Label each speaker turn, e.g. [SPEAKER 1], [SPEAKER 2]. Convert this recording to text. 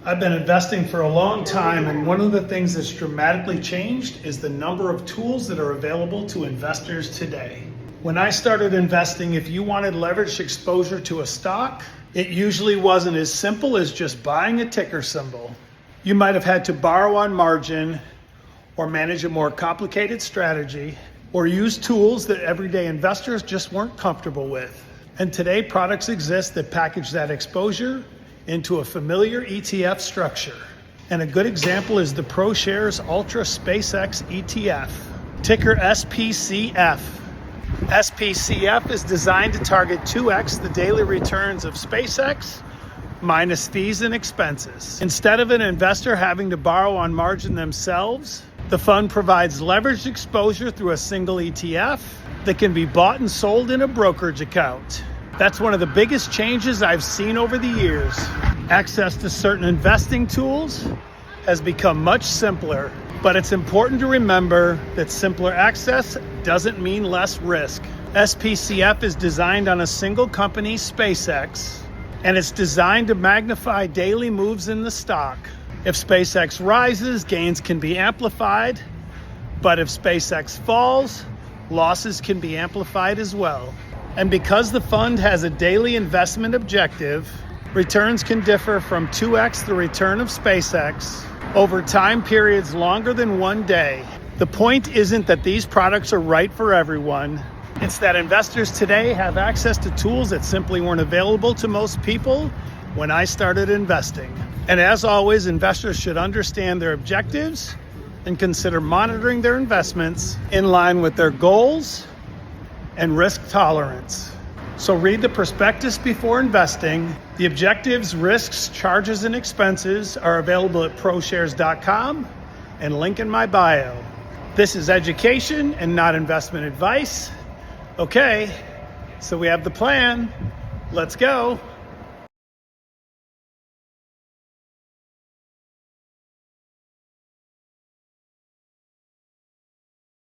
[SPEAKER 1] I've been investing for a long time, and one of the things that's dramatically changed is the number of tools that are available to investors today. When I started investing, if you wanted leveraged exposure to a stock, it usually wasn't as simple as just buying a ticker symbol. You might have had to borrow on margin, or manage a more complicated strategy, or use tools that everyday investors just weren't comfortable with. And today, products exist that package that exposure into a familiar ETF structure. And a good example is the ProShares Ultra SpaceX ETF, ticker SPCF. SPCF is designed to target 2x the daily returns of SpaceX minus fees and expenses. Instead of an investor having to borrow on margin themselves, the fund provides leveraged exposure through a single ETF that can be bought and sold in a brokerage account. That's one of the biggest changes I've seen over the years. Access to certain investing tools has become much simpler, but it's important to remember that simpler access doesn't mean less risk. SPCF is designed on a single company, SpaceX, and it's designed to magnify daily moves in the stock. If SpaceX rises, gains can be amplified, but if SpaceX falls, losses can be amplified as well. And because the fund has a daily investment objective, returns can differ from 2x the return of SpaceX over time periods longer than 1 day. The point isn't that these products are right for everyone. It's that investors today have access to tools that simply weren't available to most people when I started investing. And as always, investors should understand their objectives and consider monitoring their investments in line with their goals and risk tolerance. So read the prospectus before investing. The objectives, risks, charges, and expenses are available at ProShares.com and link in my bio. This is education and not investment advice. Okay, so we have the plan. Let's go.